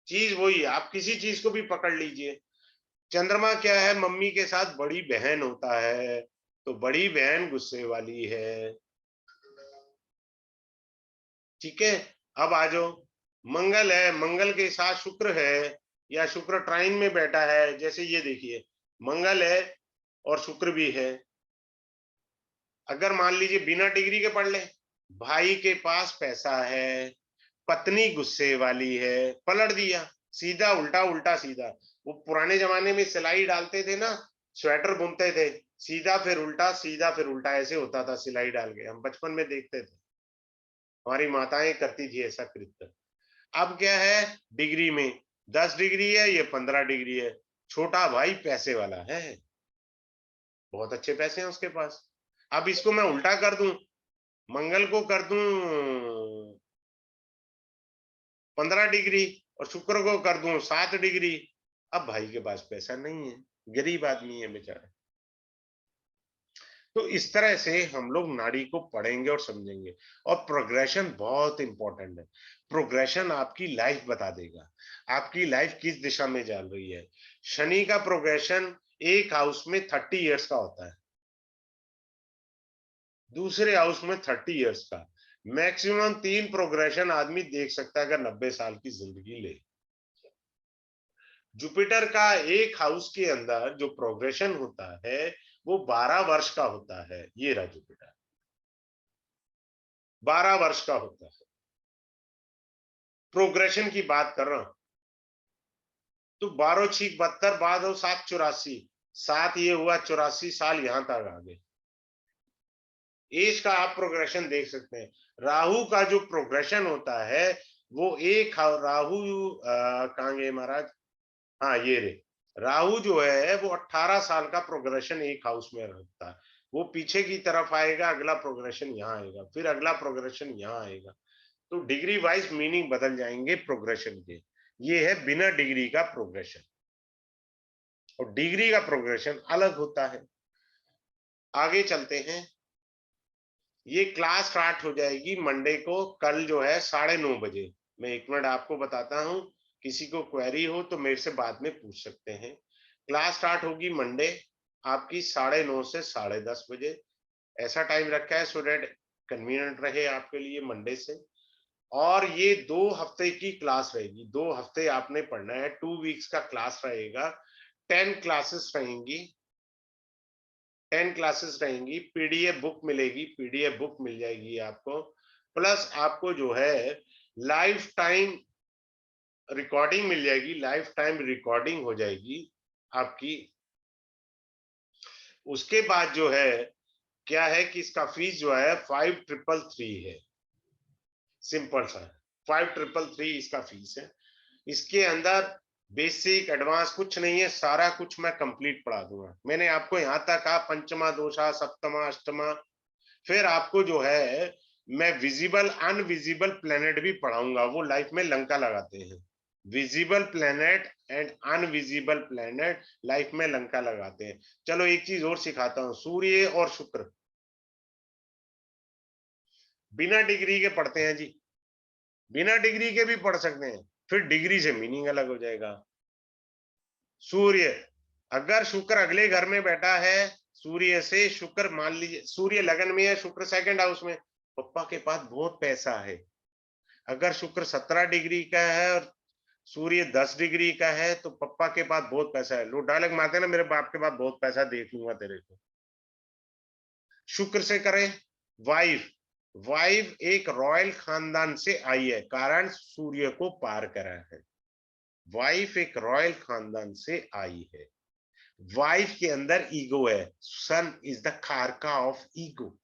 चीज वही, आप किसी चीज को भी पकड़ लीजिए। चंद्रमा क्या है? मम्मी के साथ बड़ी बहन होता है, तो बड़ी बहन गुस्से वाली है। ठीक है। अब आ जाओ, मंगल है, मंगल के साथ शुक्र है, या शुक्र ट्राइन में बैठा है। जैसे ये देखिए, मंगल है और शुक्र भी है। अगर मान लीजिए बिना डिग्री के पढ़ ले, भाई के पास पैसा है, पत्नी गुस्से वाली है, पलट दिया, सीधा उल्टा, उल्टा सीधा। वो पुराने जमाने में सिलाई डालते थे ना, स्वेटर बुनते थे, सीधा फिर उल्टा, सीधा फिर उल्टा, ऐसे होता था सिलाई डाल के। हम बचपन में देखते थे, हमारी माताएं करती थी ऐसा कृत्य। अब क्या है? डिग्री में 10 डिग्री है, ये 15 डिग्री है। छोटा भाई पैसे वाला है, बहुत अच्छे पैसे हैं उसके पास। अब इसको मैं उल्टा कर दूं, मंगल को कर दूं 15 डिग्री और शुक्र को कर दूं 7 डिग्री। अब भाई के पास पैसा नहीं है, गरीब आदमी है बेचारा। तो इस तरह से हम लोग नाड़ी को पढ़ेंगे और समझेंगे। और प्रोग्रेशन बहुत इंपॉर्टेंट है। प्रोग्रेशन आपकी लाइफ बता देगा, आपकी लाइफ किस दिशा में जा रही है। शनि का प्रोग्रेशन एक हाउस में 30 इयर्स का होता है, दूसरे हाउस में 30 इयर्स का। मैक्सिमम 3 प्रोग्रेशन आदमी देख सकता है अगर 90 साल की जिंदगी ले। जुपिटर का एक हाउस के अंदर जो प्रोग्रेशन होता है वो 12 वर्ष का होता है। ये रहा जुपिटर, 12 वर्ष का होता है। प्रोग्रेशन की बात कर रहा हूं। तो 12 छीक 72, बाद हो 7 84, 7 ये हुआ 84 साल यहां तक आ गए। एज का आप प्रोग्रेशन देख सकते हैं। राहु का जो प्रोग्रेशन होता है वो एक राहु कहां गए महाराज? हाँ ये रे, राहु जो है वो 18 साल का प्रोग्रेशन एक हाउस में रखता है। वो पीछे की तरफ आएगा, अगला प्रोग्रेशन यहाँ आएगा, फिर अगला प्रोग्रेशन यहाँ आएगा। तो डिग्री वाइज मीनिंग बदल जाएंगे प्रोग्रेशन के। ये है बिना डिग्री का प्रोग्रेशन, और डिग्री का प्रोग्रेशन अलग होता है। आगे चलते हैं। ये क्लास स्टार्ट हो जाएगी मंडे को, कल जो है 9:30 बजे। मैं 1 मिनट आपको बताता हूँ, किसी को क्वेरी हो तो मेरे से बाद में पूछ सकते हैं। क्लास स्टार्ट होगी मंडे आपकी 9:30 से 10:30 बजे। ऐसा टाइम रखा है सो दैट कन्वीनियंट रहे आपके लिए मंडे से। और ये 2 हफ्ते की क्लास रहेगी, 2 हफ्ते आपने पढ़ना है, 2 वीक्स का क्लास रहेगा। 10 क्लासेस रहेंगी, 10 क्लासेस रहेंगी। पीडीएफ बुक मिलेगी, पीडीएफ बुक मिल जाएगी आपको। प्लस आपको जो है लाइफ टाइम रिकॉर्डिंग मिल जाएगी, लाइफ टाइम रिकॉर्डिंग हो जाएगी आपकी। उसके बाद जो है क्या है कि इसका फीस जो है 5333 है, सिंपल सा 5333 इसका फीस है। इसके अंदर बेसिक एडवांस कुछ नहीं है, सारा कुछ मैं कंप्लीट पढ़ा दूंगा। मैंने आपको यहाँ तक कहा पंचमा दोषा सप्तमा अष्टमा, फिर आपको जो है मैं विजिबल अनविजिबल प्लेनेट भी पढ़ाऊंगा। वो लाइफ में लंका लगाते हैं, visible planet and invisible planet life में लंका लगाते हैं। चलो एक चीज और सिखाता हूँ, सूर्य और शुक्र, बिना डिग्री के पढ़ते हैं जी, बिना डिग्री के भी पढ़ सकते हैं, फिर डिग्री से मीनिंग अलग हो जाएगा। सूर्य, अगर शुक्र अगले घर में बैठा है, सूर्य से शुक्र, मान लीजिए सूर्य लगन में है, शुक्र सेकंड हाउस में, पप्पा के पास बहुत पैसा है। अगर शुक्र 17 डिग्री का है और सूर्य 10 डिग्री का है, तो पप्पा के पास बहुत पैसा है। लोग डायलॉग मारते हैं ना, मेरे बाप के पास बहुत पैसा, देख लूंगा तेरे को। शुक्र से करें वाइफ, वाइफ एक रॉयल खानदान से आई है, कारण सूर्य को पार करा है। वाइफ एक रॉयल खानदान से आई है। वाइफ के अंदर ईगो है, सन is the karaka of ego.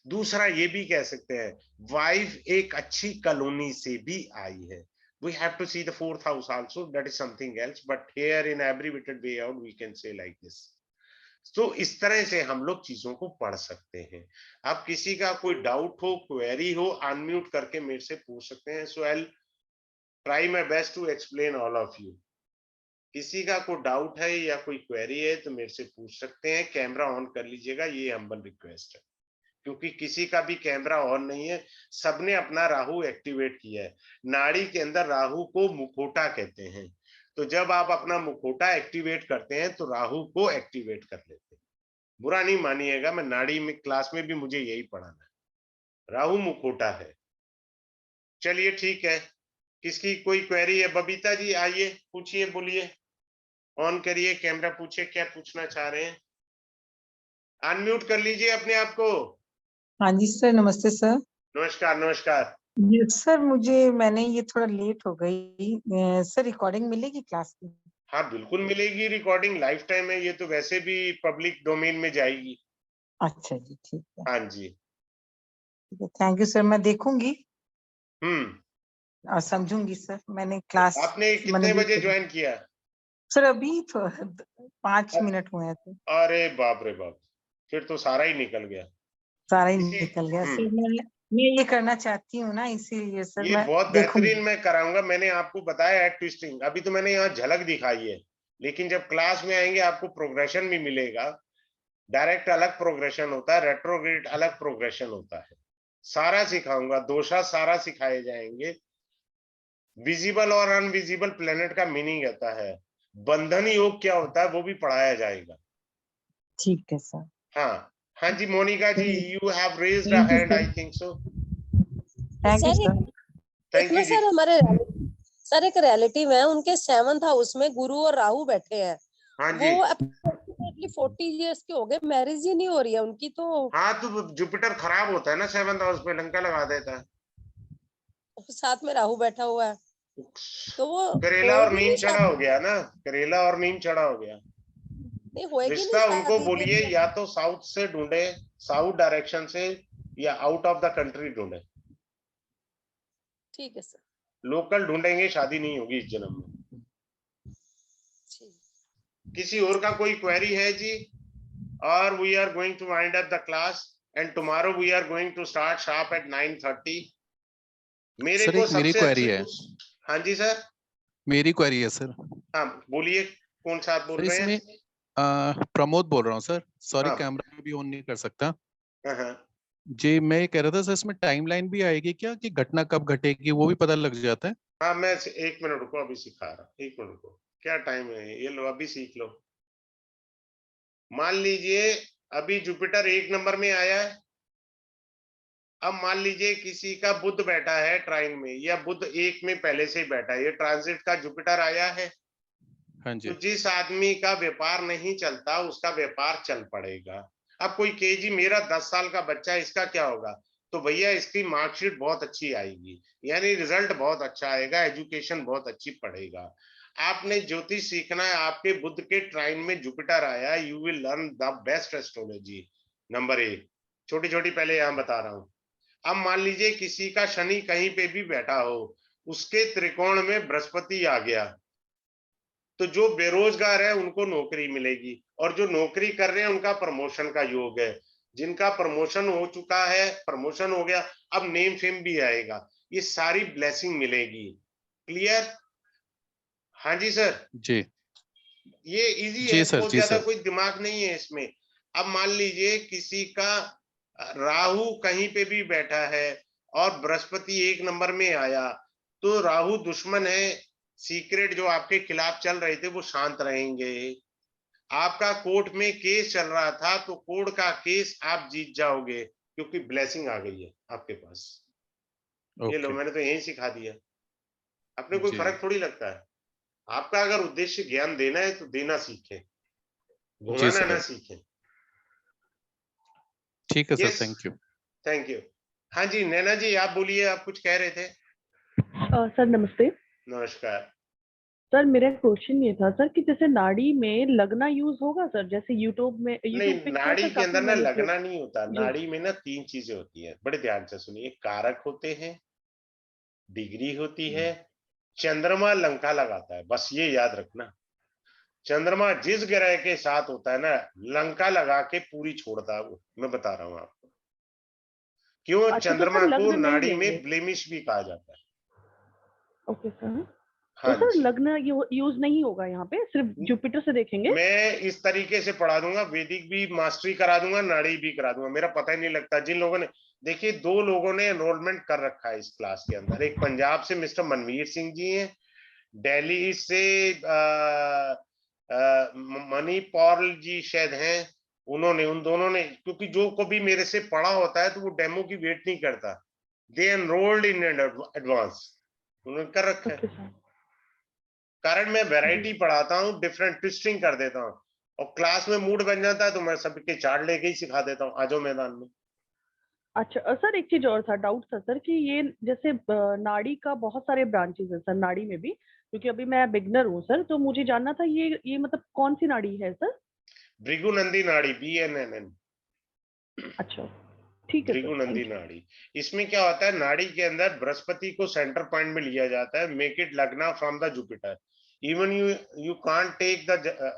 दूसरा ये भी कह सकते हैं, वाइफ एक अच्छी कॉलोनी से भी आई है। We have to see the fourth house also, that is something else, but here in abbreviated way out we can say like this. तो इस तरह से हम लोग चीजों को पढ़ सकते हैं। अब किसी का कोई डाउट हो, क्वेरी हो, अनम्यूट करके मेरे से पूछ सकते हैं। So I try my best to explain all of you. किसी का कोई डाउट है या कोई क्वेरी है तो मेरे से पूछ सकते हैं। कैमरा ऑन कर लीजिएगा, ये हम्बल रिक्वेस्ट है, क्योंकि किसी का भी कैमरा ऑन नहीं है, सबने अपना राहु एक्टिवेट किया है। नाड़ी के अंदर राहु को मुखोटा कहते हैं, तो जब आप अपना मुखोटा एक्टिवेट करते हैं तो राहु को एक्टिवेट कर लेते हैं। बुरा नहीं मानिएगा, मैं नाड़ी में क्लास में भी मुझे यही पढ़ाना है, राहु मुखोटा है। चलिए ठीक है, किसकी कोई क्वेरी है? बबीता जी आइए, पूछिए, बोलिए, ऑन करिए कैमरा, पूछिए क्या पूछना चाह रहे हैं। अनम्यूट कर लीजिए अपने आप को। हाँ जी सर, नमस्ते सर। नमस्कार नमस्कार। सर मैंने ये थोड़ा लेट हो गई सर, रिकॉर्डिंग मिलेगी क्लास की? हाँ बिल्कुल मिलेगी, रिकॉर्डिंग लाइफ टाइम है, ये तो वैसे भी पब्लिक डोमेन में जाएगी। अच्छा जी, ठीक है। हाँ जी। ठीक है, थैंक यू सर, मैं देखूंगी हम्म। और समझूंगी सर। मैंने क्लास आपने कितने बजे ज्वाइन किया? सर अभी तो 5 अब- मिनट हुए हैं तो। अरे बाप रे बाप, फिर तो सारा ही निकल गया। सारा ही इसी निकल गया सर। मैं ये करना चाहती हूँ ना, इसीलिए सर ये मैं बहुत देखूंगी। बेहतरीन मैं कराऊंगा। मैंने आपको बताया है ट्विस्टिंग, अभी तो मैंने यहाँ झलक दिखाई है, लेकिन जब क्लास में आएंगे आपको प्रोग्रेशन भी मिलेगा। डायरेक्ट अलग प्रोग्रेशन होता है, रेट्रोग्रेड अलग प्रोग्रेशन होता है। सारा सिखाऊंगा, दोषा सारा सिखाए जाएंगे। विजिबल और अनविजिबल प्लेनेट का मीनिंग आता है, बंधन योग क्या होता है वो भी पढ़ाया जाएगा। ठीक है सर। हाँ हाँ जी, Monika ji, you have raised a thank you hand, I sir. Think so. Thank you sir. Thank you जी। सर हमारे सर एक रिलेटिव है, उनके 7th हाउस में गुरु और राहु बैठे हैं। हाँ जी। वो अप्रोक्सीमेटली 40 इयर्स के हो गए, मैरिज ही नहीं हो रही है उनकी। तो हाँ तो जुपिटर खराब होता है ना 7th हाउस में, लंका लगा देता है। साथ में राहु बैठा हुआ है, तो वो करेला और होएगी नीम नहीं चढ़ा हो शादी। गया ना, करेला और नीम चढ़ा हो गया। नहीं होएगी नहीं रिश्ता उनको शादी बोलिए फिर। या तो साउथ से ढूंढे, साउथ डायरेक्शन से, या आउट ऑफ द कंट्री ढूंढे। ठीक है सर। लोकल ढूंढेंगे, शादी नहीं होगी इस जन्म में। किसी और का कोई क्वेरी है जी? और we are going to wind up the class and tomorrow we are going to start sharp at 9:30। मेरे सर को एक मेरी सबसे क्वेरी अच्छी है। हाँ जी सर। मेरी क्वेरी है सर। हाँ बोलिए, कौन सा आप बोल सर रहे हैं? इसमें प्रमोद बोल रहा हूँ सर। सॉरी, हाँ कैमरा भी ऑन नहीं कर सकता हाँ। जी। मैं ये कह रहा था सर, इसमें टाइमलाइन भी आएगी क्या कि घटना कब घटेगी वो भी पता लग जाता है? हाँ मैं 1 मिनट रुको, अभी सिखा रहा, 1 मिनट रुको। क्या टाइम है ये, लो अभी सीख लो। मान लीजिए अभी जुपिटर 1 नंबर में आया है। अब मान लीजिए किसी का बुध बैठा है ट्राइन में, या बुध 1 में पहले से ही बैठा है, ये ट्रांजिट का जुपिटर आया है। हाँ जी। तो जिस आदमी का व्यापार नहीं चलता उसका व्यापार चल पड़ेगा। अब कोई केजी मेरा 10 साल का बच्चा है, इसका क्या होगा? तो भैया इसकी मार्कशीट बहुत अच्छी आएगी, यानी रिजल्ट बहुत अच्छा आएगा, एजुकेशन बहुत अच्छी पढ़ेगा। आपने ज्योतिष सीखना है, आपके बुध के ट्राइन में जुपिटर आया, you will learn the best astrology. Number 1, छोटी छोटी पहले यहां बता रहा हूं। अब मान लीजिए किसी का शनि कहीं पे भी बैठा हो, उसके त्रिकोण में बृहस्पति आ गया, तो जो बेरोजगार है उनको नौकरी मिलेगी, और जो नौकरी कर रहे हैं उनका प्रमोशन का योग है। जिनका प्रमोशन हो चुका है, प्रमोशन हो गया, अब नेम फेम भी आएगा, ये सारी ब्लेसिंग मिलेगी। क्लियर? हाँ जी सर। जी ये इजी है, जी सर। बहुत जी ज्यादा सर। कोई दिमाग नहीं है इसमें। अब मान लीजिए किसी का राहु कहीं पे भी बैठा है और बृहस्पति 1 नंबर में आया, तो राहु दुश्मन है, सीक्रेट जो आपके खिलाफ चल रहे थे वो शांत रहेंगे। आपका कोर्ट में केस चल रहा था, तो कोर्ट का केस आप जीत जाओगे, क्योंकि ब्लेसिंग आ गई है आपके पास। ये लो, ओके मैंने तो यही सिखा दिया। अपने कोई जी फर्क थोड़ी लगता है। आपका अगर उद्देश्य ज्ञान देना है तो देना सीखे, जी घुमाना ना सर, सीखे। ठीक है sir, yes, thank you. Thank you. हाँ जी, नैना जी आप बोलिए, आप कुछ कह रहे थे। सर नमस्ते। नमस्कार। सर मेरा क्वेश्चन ये था सर कि जैसे नाड़ी में लगना यूज होगा सर, जैसे यूट्यूब नहीं, पे क्या नाड़ी सर के अंदर काफी ना मैनिपुलेट। लगना नहीं होता। जी नाड़ी में ना 3 चीजें होती है, बड़े ध्यान से सुनिए। कारक होते हैं, डिग्री होती है, चंद्रमा लंका लगाता है। बस ये याद रखना, चंद्रमा जिस ग्रह के साथ होता है ना, लंका लगा के पूरी छोड़ता है वो। मैं बता रहा हूँ आपको क्यों। अच्छा, तो चंद्रमा सर को लग्न नहीं नाड़ी लेंगे। में ब्लेमिश भी कहा जाता है। ओके सर, तो हाँ सर जी, लग्न यूज नहीं होगा यहाँ पे, सिर्फ जुपिटर से देखेंगे। मैं इस तरीके से पढ़ा दूंगा, वैदिक भी मास्टरी करा दूंगा, नाड़ी भी करा दूंगा। मेरा पता ही नहीं लगता। जिन लोगों ने, देखिए 2 लोगों ने एनरोलमेंट कर रखा है इस क्लास के अंदर। एक पंजाब से मिस्टर मनवीर सिंह जी हैं, दिल्ली से मनी पॉल जी शायद हैं। उन्होंने, उन दोनों ने, क्योंकि जो को भी मेरे से पढ़ा होता है तो वो डेमो की वेट नहीं करता, दे एनरोल्ड इन एडवांस, उन्होंने कर रखा है। Okay sir. कारण मैं वैरायटी जी पढ़ाता हूँ, डिफरेंट ट्विस्टिंग कर देता हूँ, और क्लास में मूड बन जाता है तो मैं सबके चार्ट लेके ही सिखा देता हूँ, आ जाओ मैदान में। अच्छा, सर एक चीज और था, डाउट था सर कि ये जैसे नाड़ी का बहुत सारे ब्रांचेस है सर नाड़ी में भी, क्योंकि अभी मैं बिगनर हूँ सर, तो मुझे जानना था ये मतलब कौन सी नाड़ी है सर। भृगुनंदी नाड़ी, BNNN, अच्छा ठीक है सर, भृगुनंदी थैंक यू। नाड़ी। इसमें क्या होता है, नाड़ी के अंदर बृहस्पति को सेंटर पॉइंट में लिया जाता है, make it lagna from the Jupiter. Even you can't take the,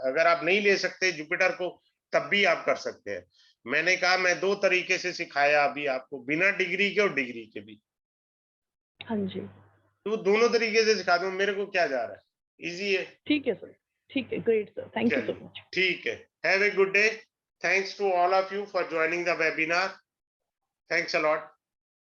अगर आप नहीं ले सकते जुपिटर को, तब भी आप कर सकते हैं। मैंने कहा मैं 2 तरीके से सिखाया अभी आपको, बिना डिग्री के और डिग्री के भी, हाँ जी, तो दोनों तरीके से सिखा दूं, मेरे को क्या जा रहा है, इजी है। ठीक है सर, ठीक है, great sir, thank you so चलिए, मच। ठीक है। Have a good day. Thanks to all of you for joining the webinar. Thanks a lot.